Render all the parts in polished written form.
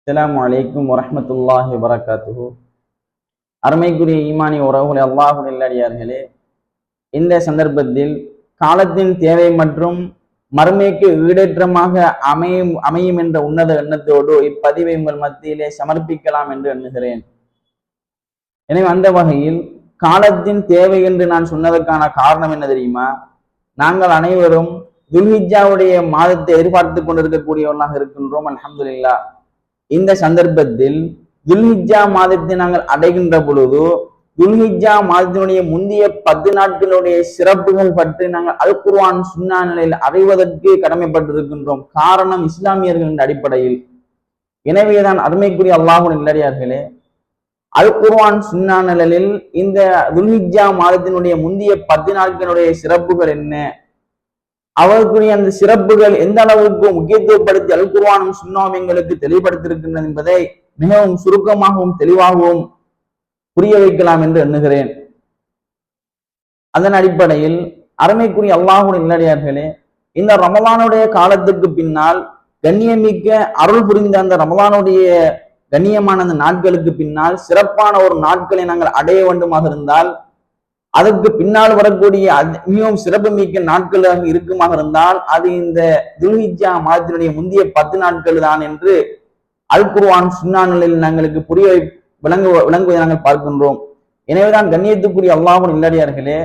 அஸ்ஸலாமு அலைக்கும் வரஹ்மத்துல்லாஹி வபரகாத்துஹு. அருமைக்குரிய ஈமானிய உறவுகளே, அல்லாஹ்வின் நல்லடியார்களே, இந்த சந்தர்ப்பத்தில் காலத்தின் தேவை மற்றும் மறுமைக்கு ஈடேற்றமாக அமையும் என்ற உன்னத எண்ணத்தோடு இப்பதிவை உங்கள் மத்தியிலே சமர்ப்பிக்கலாம் என்று எண்ணுகிறேன். எனவே அந்த வகையில் காலத்தின் தேவை என்று நான் சொன்னதற்கான காரணம் என்ன தெரியுமா? நாங்கள் அனைவரும் துல்ஹிஜ்ஜாவுடைய மாதத்தை எதிர்பார்த்து கொண்டிருக்கக்கூடியவர்களாக இருக்கின்றோம். அல்ஹம்துலில்லாஹ். இந்த சந்தர்ப்பத்தில் துல்ஹிஜ்ஜா மாதத்தை நாங்கள் அடைகின்ற பொழுது துல்ஹிஜ்ஜா மாதத்தினுடைய முந்தைய 10 நாட்களுடைய சிறப்புகள் பற்றி நாங்கள் அல் குர்ஆன் சுன்னா நிலையில் அறிவதற்கு கடமைப்பட்டிருக்கின்றோம். காரணம் இஸ்லாமியர்களின் அடிப்படையில். எனவேதான் அருமைக்குரிய அல்லாஹ்வின் நல்லடியார்களே, அல் குர்ஆன் சுன்னா நிலையில் இந்த துல்ஹிஜ்ஜா மாதத்தினுடைய முந்தைய 10 நாட்களுடைய சிறப்புகள் என்ன, அவருக்குரிய அந்த சிறப்புகள் எந்த அளவுக்கு முக்கியத்துவப்படுத்தி அல் குர்ஆனும் சுன்னாவும் எங்களுக்கு தெளிவுபடுத்தியிருக்கின்றது என்பதை மிகவும் சுருக்கமாகவும் தெளிவாகவும் புரிய வைக்கலாம் என்று எண்ணுகிறேன். அதன் அடிப்படையில் அருமைக்குரிய அல்லாஹ்வுடைய நல்லடியார்களே, இந்த ரமலானுடைய காலத்துக்கு பின்னால் கண்ணியமிக்க அருள் புரிந்த அந்த ரமலானுடைய கண்ணியமான அந்த நாட்களுக்கு பின்னால் சிறப்பான ஒரு நாட்களை நாங்கள் அடைய வேண்டுமாக இருந்தால், அதற்கு பின்னால் வரக்கூடிய மிகவும் சிறப்பு மிக்க நாட்களாக இருக்குமாக இருந்தால் அது இந்த துல்ஹிஜ்ஜா மாதத்தினுடைய முந்தைய 10 நாட்கள் தான் என்று அல் குர்ஆன் சுன்னா நிலையில் நாங்களுக்கு விளங்குவதை நாங்கள் பார்க்கின்றோம். எனவேதான் கண்ணியத்துக்குரிய அல்லாஹ்வின் நல்லடியார்களே,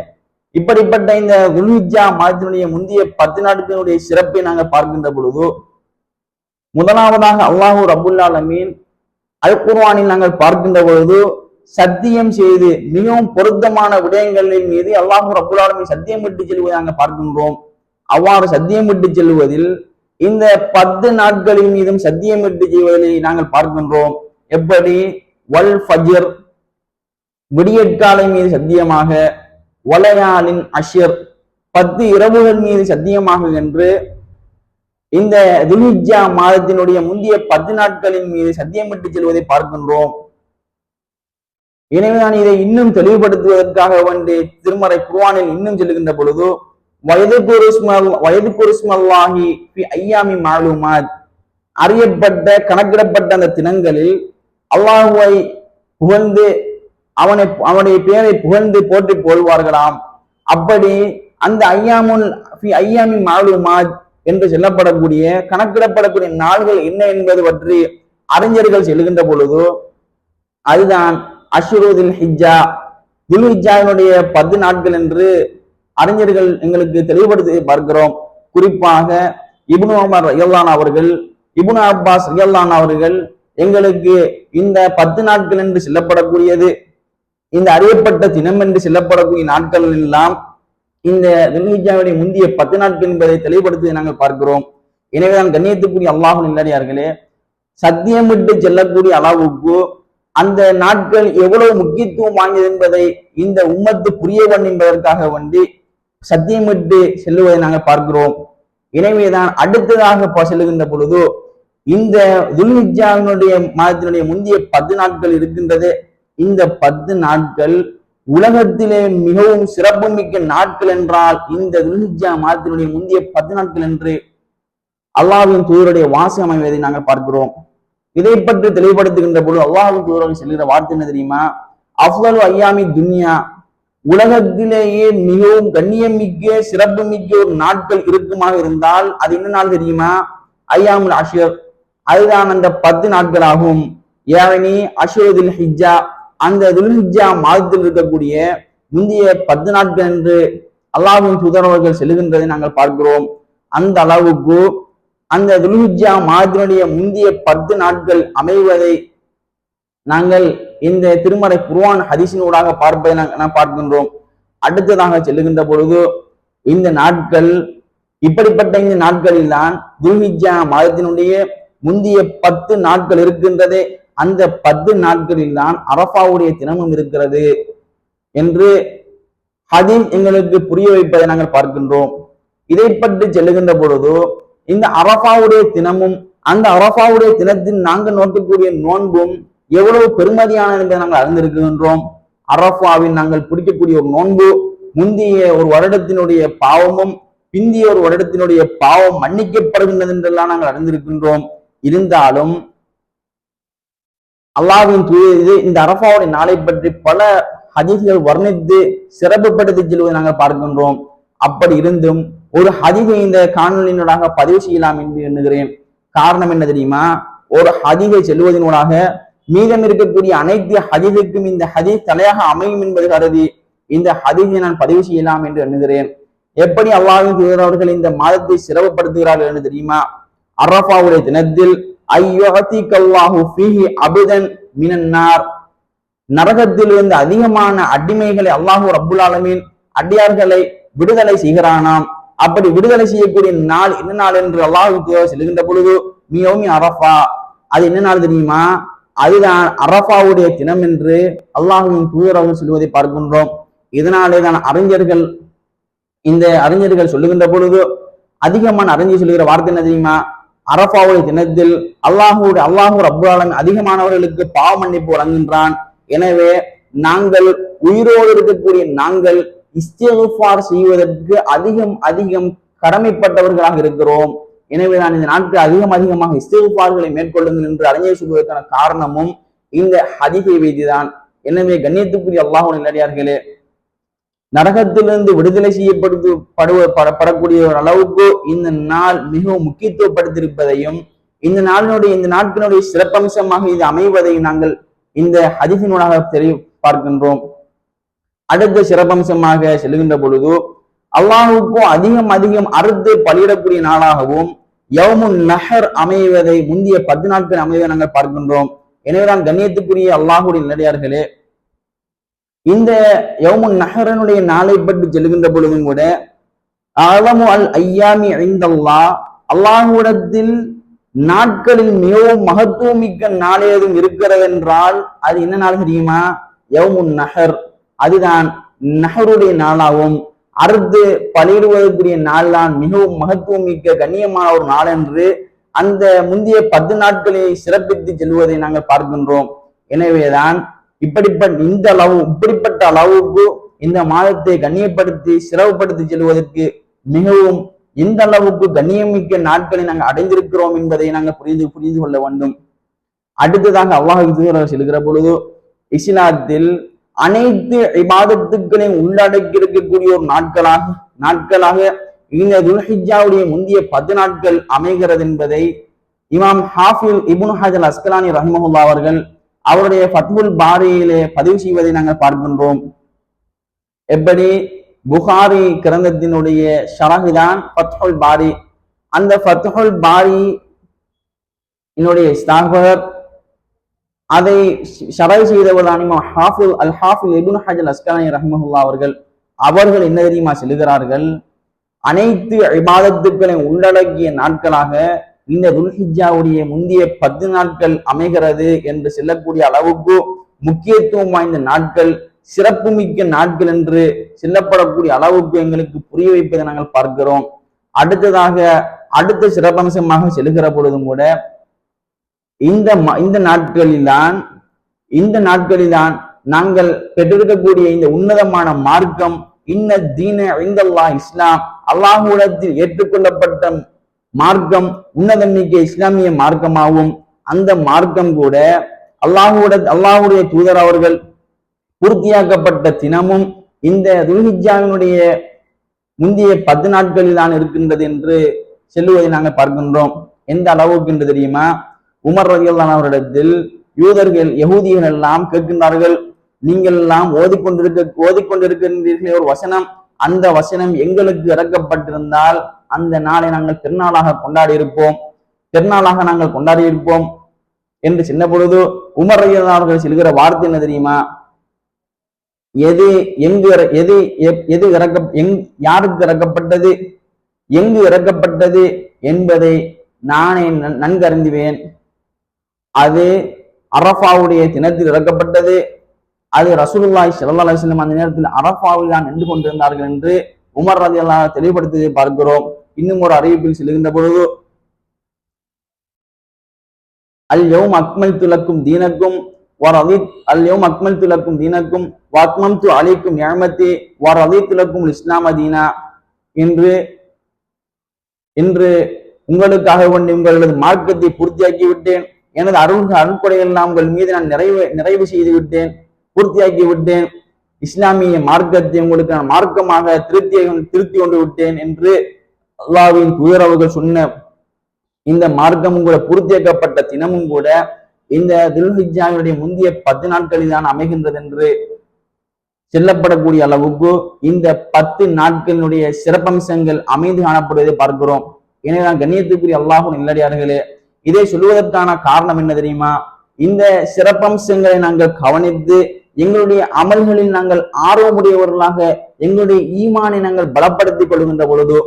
இப்படிப்பட்ட இந்த துல்ஹிஜ்ஜா மாதத்தினுடைய முந்தைய 10 நாட்களுடைய சிறப்பை நாங்கள் பார்க்கின்ற பொழுது, முதலாவதாக அல்லாஹ் ரப்புல் ஆலமீன் அல் குர்ஆனில் நாங்கள் பார்க்கின்ற பொழுது சத்தியம் செய்து மிகவும் பொருத்தமான விடயங்களின் மீது அல்லாஹ் ரப்புல் ஆலமீன் சத்தியம் விட்டு செல்வதை நாங்கள் பார்க்கின்றோம். அவ்வாறு சத்தியம் விட்டு செல்வதில் இந்த 10 நாட்களின் மீதும் சத்தியம் விட்டு செய்வதை நாங்கள் பார்க்கின்றோம். எப்படி? வல் ஃபஜ்ர், விடியற்காலை மீது சத்தியமாக, வலயாலின் அஷ்ர், 10 இரவுகள் மீது சத்தியமாக என்று இந்த துல்ஹிஜ்ஜா மாதத்தினுடைய முந்தைய 10 நாட்களின் மீது சத்தியமிட்டு செல்வதை பார்க்கின்றோம். எனவே நான் இதை இன்னும் தெளிவுபடுத்துவதற்காக வேண்டி திருமறை குர்ஆனில் இன்னும் சொல்லுகின்ற பொழுது வயதுகுருஸ்மல்லாஹி ஃபி ஐயாமி மாலூமாத், அறியப்பட்ட கணக்கிடப்பட்ட அந்த தினங்களில் அல்லாஹுவை புகழ்ந்து அவனுடைய பெயரை புகழ்ந்து போற்றி போல்வார்களாம். அப்படி அந்த ஐயாமி மாலூமாத் என்று சொல்லப்படக்கூடிய கணக்கிடப்படக்கூடிய நாள்கள் என்ன என்பது பற்றி அறிஞர்கள் சொல்லுகின்ற பொழுது அதுதான் அஷ்ருதுல் ஹிஜ்ஜா, துல்ஹிஜ்ஜாவினுடைய 10 நாட்கள் என்று அறிஞர்கள் எங்களுக்கு தெளிவுபடுத்தி பார்க்கிறோம். குறிப்பாக இப்னு உமர் ரலியல்லாஹு அவர்கள், இப்னு அப்பாஸ் ரலியல்லாஹு அவர்கள் எங்களுக்கு இந்த 10 நாட்கள் என்று சொல்லப்படக்கூடியது, இந்த அறியப்பட்ட தினம் என்று சொல்லப்படக்கூடிய நாட்கள் எல்லாம் இந்த துல்ஹிஜ்ஜாவுடைய முந்தைய 10 நாட்கள் என்பதை தெளிவுபடுத்தி நாங்கள் பார்க்கிறோம். எனவேதான் கண்ணியத்துக்குரிய அல்லாஹ்வின் நல்லடியார்களே, சத்தியமிட்டு செல்லக்கூடிய அளவுக்கு அந்த நாட்கள் எவ்வளவு முக்கியத்துவம் வாங்கியது என்பதை இந்த உம்மத்து புரிய வேண்டும் என்பதற்காக வேண்டி சத்தியமிட்டு செல்லுவதை நாங்கள் பார்க்கிறோம். எனவேதான் அடுத்ததாக செல்லுகின்ற பொழுது இந்த துல்ஹிஜ்ஜாவினுடைய மாதத்தினுடைய முந்தைய 10 நாட்கள் இருக்கின்றது. இந்த 10 நாட்கள் உலகத்திலே மிகவும் சிறப்பு மிக்க நாட்கள் என்றால் இந்த துல்ஹிஜ்ஜா மாதத்தினுடைய முந்தைய 10 நாட்கள் என்று அல்லாஹ்வின் தூதருடைய வாசகம் அமைவதை நாங்கள் பார்க்கிறோம். இதை பற்றி தெளிவுபடுத்துகின்ற பொழுது அல்லாஹ்வின் தூதர் சொல்லுகிற வார்த்தை என்ன தெரியுமா? அஃதலு ஐயாமி துன்யா, உலகத்திலேயே மிகவும் கண்ணியமிக்க சிறப்பு மிக்க ஒரு நாட்கள் இருக்குமாக இருந்தால் அது என்ன நாள் தெரியுமா? ஐயாமுல் அஷ்ர், அதுதான் அந்த 10 நாட்களாகும். யானி அஷ்ருதுல் ஹிஜ்ஜா, அந்த துல்ஹிஜ்ஜா மாதத்தில் இருக்கக்கூடிய முந்தைய 10 நாட்கள் என்று அல்லாஹ்வின் தூதர் அவர்கள் செல்லுகின்றதை நாங்கள் பார்க்கிறோம். அந்த அளவுக்கு அந்த துல்ஹிஜ்ஜா மாதத்தினுடைய முந்தைய 10 நாட்கள் அமைவதை நாங்கள் இந்த திருமறை குர்ஆன் ஹதீஸினூடாக பார்ப்பதை நாம் பார்க்கின்றோம். அடுத்ததாக செல்லுகின்ற பொழுது இந்த நாட்கள், இப்படிப்பட்ட இந்த நாட்களில் தான் துல்ஹிஜ்ஜா மாதத்தினுடைய முந்தைய 10 நாட்கள் இருக்கின்றது. அந்த 10 நாட்களில் தான் அரஃபாவுடைய தினமும் இருக்கிறது என்று ஹதீஸ் எங்களுக்கு புரிய வைப்பதை நாங்கள் பார்க்கின்றோம். இதை பற்றி செல்லுகின்ற பொழுது இந்த அரஃபாவுடைய தினமும் அந்த அரஃபாவுடைய தினத்தில் நாங்கள் நோக்கக்கூடிய நோன்பும் எவ்வளவு பெருமதியானது என்பதை நாங்கள் அறிந்திருக்கின்றோம். அரஃபாவில் நாங்கள் பிடிக்கக்கூடிய ஒரு நோன்பு முந்தைய ஒரு வருடத்தினுடைய பாவமும் பிந்திய ஒரு வருடத்தினுடைய பாவம் மன்னிக்கப்படுகின்றது என்றெல்லாம் நாங்கள் அறிந்திருக்கின்றோம். இருந்தாலும் அல்லாஹ்வின் தூதர் இந்த அரஃபாவுடைய நாளை பற்றி பல ஹதீஸ்கள் வர்ணித்து சிறப்புப்படுத்தி செல்வதை நாங்கள் பார்க்கின்றோம். அப்படி இருந்தும் ஒரு ஹதீஸை இந்த காணொலியினூடாக பதிவு செய்யலாம் என்று எண்ணுகிறேன். காரணம் என்ன தெரியுமா? ஒரு ஹதீஸை செல்வதனூடாக மீதம் இருக்கக்கூடிய அனைத்து ஹதீஸுக்கும் இந்த ஹதீஸ் தலையாக அமையும் என்பது கருதி இந்த ஹதீஸை நான் பதிவு செய்யலாம் என்று எண்ணுகிறேன். எப்படி அல்லாஹ்வின் தூதர் அவர்கள் இந்த மாதத்தை சிறப்புப்படுத்துகிறார்கள் என்று தெரியுமா? அரஃபாவுடைய தினத்தில் ஐயுஅதிகல்லாஹு ஃபீஹி அபதன் மினன்னார், நரகத்திலிருந்து அதிகமான அடிமைகளை அல்லாஹு ரப்புல் ஆலமீன் அடியார்களை விடுதலை செய்கிறானாம். அப்படி விடுதலை செய்யக்கூடிய நாள் என்ன நாள் என்று அல்லாஹு தூதர் சொல்லுகின்ற பொழுது மியௌமி அரஃபா, அது என்ன நாள் தெரியுமா? அதுதான் அரஃபாவுடைய தினம் என்று அல்லாஹ்வின் தூதர் அவர்கள் சொல்லுவதை பார்க்கின்றோம். இதனாலே தான் அறிஞர்கள் சொல்லுகின்ற பொழுது அதிகமான அறிஞர் சொல்லுகிற வார்த்தை என்ன தெரியுமா? அரஃபாவுடைய தினத்தில் அல்லாஹு ரப்புல் ஆலமீன் அதிகமானவர்களுக்கு பாவ மன்னிப்பு வழங்குகின்றான். எனவே நாங்கள் உயிரோடு இருக்கக்கூடிய நாங்கள் இஸ்திக்ஃபார் செய்வதற்கு அதிகம் கடமைப்பட்டவர்களாக இருக்கிறோம். எனவே நான் இந்த நாட்கள் அதிகமாக இஸ்திக்ஃபார்களை மேற்கொள்ளுங்கள் என்று அறிஞர் சொல்வதற்கான காரணமும் இந்த ஹதீஸை வைத்துதான். எனவே கண்ணியத்துக்குரிய அல்லாஹ்வின் நல்லடியார்களே, நரகத்திலிருந்து விடுதலை செய்யப்படக்கூடிய ஒரு அளவுக்கு இந்த நாள் மிகவும் முக்கியத்துவப்படுத்தியிருப்பதையும் இந்த நாட்களுடைய சிறப்பம்சமாக இது அமைவதையும் நாங்கள் இந்த ஹதீஸினூடாக பார்க்கின்றோம். அடுத்த சிறப்பம்சமாக செல்கின்ற பொழுது அல்லாஹுக்கும் அதிகம் அறுத்து பலியிடக்கூடிய நாளாகவும் யௌமுன் நஹர் அமைவதை முந்தைய 10 நாட்கள் அமைவதை நாங்கள் பார்க்கின்றோம். எனவேதான் கண்ணியத்துக்குரிய அல்லாஹுடைய நல்லடியார்களே, இந்த யௌமுன் நஹரனுடைய நாளை பற்றி செல்கின்ற பொழுதும் கூட அலமு அல் ஐயாமி இன்தல்லாஹ், அல்லாஹ்விடத்தில் நாட்களில் மிகவும் மகத்துவம் மிக்க நாள் ஏதும் இருக்கிறது என்றால் அது என்ன நாள் தெரியுமா? யௌமுன் நஹர். அதுதான் நஹருடைய நாளாகவும் அறுத்து பலியிடுவதற்குரிய நாள் தான் மிகவும் மகத்துவம் மிக்க கண்ணியமான ஒரு நாள் என்று அந்த முந்தைய 10 நாட்களை சிறப்பித்து செல்வதை நாங்கள் பார்க்கின்றோம். எனவேதான் இப்படிப்பட்ட அளவுக்கு இந்த மாதத்தை கண்ணியப்படுத்தி சிறப்புப்படுத்தி செல்வதற்கு மிகவும் எந்த அளவுக்கு கண்ணியமிக்க நாட்களை நாங்கள் அடைந்திருக்கிறோம் என்பதை நாங்கள் புரிந்து கொள்ள வேண்டும். அடுத்ததாக அல்லாஹ் செல்கிற பொழுது இஸ்லாத்தில் அனைத்து இபாதத்துக்களையும் உள்ளடக்கி இருக்கக்கூடிய ஒரு நாட்களாக இந்த துல்ஹிஜ்ஜாவுடைய முந்தைய 10 நாட்கள் அமைகிறது என்பதை இமாம் ஹாஃபில் இப்னு ஹஜர் அஸ்கலானி ரஹிமஹுல்லாஹ் அவர்கள் அவருடைய ஃபத்ஹுல் பாரியிலே பதிவு செய்வதை நாங்கள் பார்க்கின்றோம். எப்படி? புகாரி கிரந்தத்தினுடைய ஷரஹ்தான் ஃபத்ஹுல் பாரி. அந்த ஃபத்ஹுல் பாரி என்னுடைய ஸ்தாபகர் அதை ஷரஹ் செய்தவர்தான் இமாம் ஹாஃபில் இப்னு ஹஜர் அஸ்கலானி ரஹிமஹுல்லாஹ் அவர்கள் என்ன தெரியுமா சொல்லுகிறார்கள்? அனைத்து இபாதத்துக்களை உள்ளடக்கிய நாட்களாக இந்த துல்ஹிஜ்ஜாவுடைய முந்தைய 10 நாட்கள் அமைகிறது என்று சொல்லக்கூடிய அளவுக்கு முக்கியத்துவம் வாய்ந்த நாட்கள், சிறப்பு மிக்க நாட்கள் என்று சொல்லப்படக்கூடிய அளவுக்கு எங்களுக்கு புரிய வைப்பதை நாங்கள் பார்க்கிறோம். அடுத்த சிறப்பம்சமாக செல்கிற பொழுதும் கூட இந்த நாட்களில்தான் நாங்கள் பெற்றிருக்கக்கூடிய இந்த உன்னதமான மார்க்கம் இன்ன தீன இன்தல்லாஹ் இஸ்லாம், அல்லாஹ்விடத்தில் ஏற்றுக்கொள்ளப்பட்ட மார்க்கம் உன்னதமிக்க இஸ்லாமிய மார்க்கமாகும். அந்த மார்க்கம் கூட அல்லாஹ்வுடைய தூதர் அவர்கள் பூர்த்தியாக்கப்பட்ட தினமும் இந்த துல்ஹிஜ்ஜாவினுடைய முந்தைய 10 நாட்களில் தான் இருக்கின்றது என்று சொல்லுவதை நாங்கள் பார்க்கின்றோம். எந்த அளவுக்கு என்று தெரியுமா? உமர் ரலியல்லாஹு அவரிடத்தில் யகூதிகள் எல்லாம் கேட்கின்றார்கள், நீங்கள் எல்லாம் ஓதிக்கொண்டிருக்கின்றீர்கள் ஒரு வசனம், அந்த வசனம் எங்களுக்கு இறக்கப்பட்டிருந்தால் அந்த நாளை நாங்கள் பெருநாளாக நாங்கள் கொண்டாடி இருப்போம் என்று சொன்ன பொழுது உமர் ரலியல்லாஹு அவர்கள் சொல்கிற வார்த்தை என்ன தெரியுமா? யாருக்கு இறக்கப்பட்டது, எங்கு இறக்கப்பட்டது என்பதை நானே நன்கு அறிந்துவேன். அது அரஃபாவுடைய தினத்தில் இறக்கப்பட்டது. அது ரசூலுல்லாஹி ஸல்லல்லாஹு அலைஹி வஸல்லம் அந்த நேரத்தில் அரஃபாவில் தான் நின்று கொண்டிருந்தார்கள் என்று உமர் ரலியல்லாஹு தெளிவுபடுத்தியதை பார்க்கிறோம். இன்னும் ஒரு அறிவிப்பில் செல்கின்ற பொழுது அல்-யௌம அக்மல்து லக்கும் தீனக்கும் வ அத்மம்து அலைக்கும் நிஅமதி வ ரதீது லக்கும் இஸ்லாம தீனா என்று உங்களுக்காக வேண்டி உங்களது மார்க்கத்தை பூர்த்தியாக்கி விட்டேன், எனது அருட்கொடைகள் எல்லாம் உங்கள் மீது நான் நிறைவு செய்து விட்டேன், பூர்த்தியாக்கி விட்டேன். இஸ்லாமிய மார்க்கத்தை உங்களுக்கு நான் மார்க்கமாக திருத்தி கொண்டு விட்டேன் என்று அல்லாஹ்வின் தூதர் அவர்கள் சொன்ன இந்த மார்க்கமும் கூட பூர்த்தியாக்கப்பட்ட தினமும் கூட இந்த துல்ஹிஜ்ஜாவுடைய முந்தைய 10 நாட்களில் தான் அமைகின்றது என்று செல்லப்படக்கூடிய அளவுக்கு இந்த 10 நாட்களினுடைய சிறப்பம்சங்கள் அமைந்து காணப்படுவதை பார்க்கிறோம். எனவே நான் கண்ணியத்துக்குரிய அல்லாஹ்வின் நல்லடியார்களே, இதை சொல்வதற்கான காரணம் என்ன தெரியுமா? இந்த சிறப்பம்சங்களை நாங்கள் கவனித்து எங்களுடைய அமல்களில் நாங்கள் ஆர்வமுடையவர்களாக எங்களுடைய ஈமானை நாங்கள் பலப்படுத்திக் கொள்கின்ற பொழுது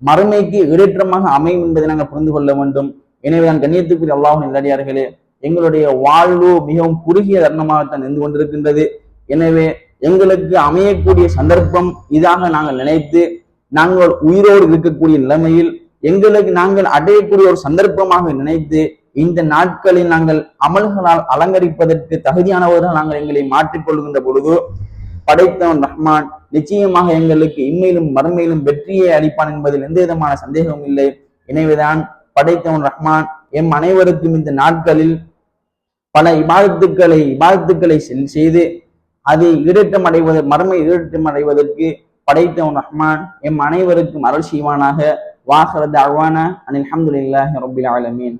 மறுமைக்கு இடேற்றமாக அமையும் என்பதை நாங்கள் புரிந்து கொள்ள வேண்டும். எனவே நான் கண்ணியத்துக்குரிய அல்லாஹ்வின் நல்லடியார்களே, எங்களுடைய வாழ்வு மிகவும் குறுகிய தருணமாகத்தான் இருந்து கொண்டிருக்கின்றது. எனவே எங்களுக்கு அமையக்கூடிய சந்தர்ப்பம் இதாக நாங்கள் நினைத்து நாங்கள் உயிரோடு இருக்கக்கூடிய நிலைமையில் எங்களுக்கு நாங்கள் அடையக்கூடிய ஒரு சந்தர்ப்பமாக நினைத்து இந்த நாட்களில் நாங்கள் அமல்களால் அலங்கரிப்பதற்கு தகுதியானவர்கள் நாங்கள் எங்களை மாற்றிக்கொள்கின்ற பொழுது படைத்தவன் ரஹ்மான் நிச்சயமாக எங்களுக்கு இம்மையிலும் மறுமையிலும் வெற்றியை அளிப்பான் என்பதில் எந்த விதமான சந்தேகமும் இல்லை. எனவேதான் படைத்தவன் ரஹ்மான் எம் அனைவருக்கும் இந்த நாட்களில் பல இபாதத்துக்களை செய்து அது ஈடேற்றம் மறுமை ஈடேற்றம் அடைவதற்கு படைத்தவன் ரஹ்மான் எம் அனைவருக்கும் அருள் செய்வானாக. வாஹிர தஅவானா அனில் ஹம்துலில்லாஹி ரப்பில் ஆலமீன்.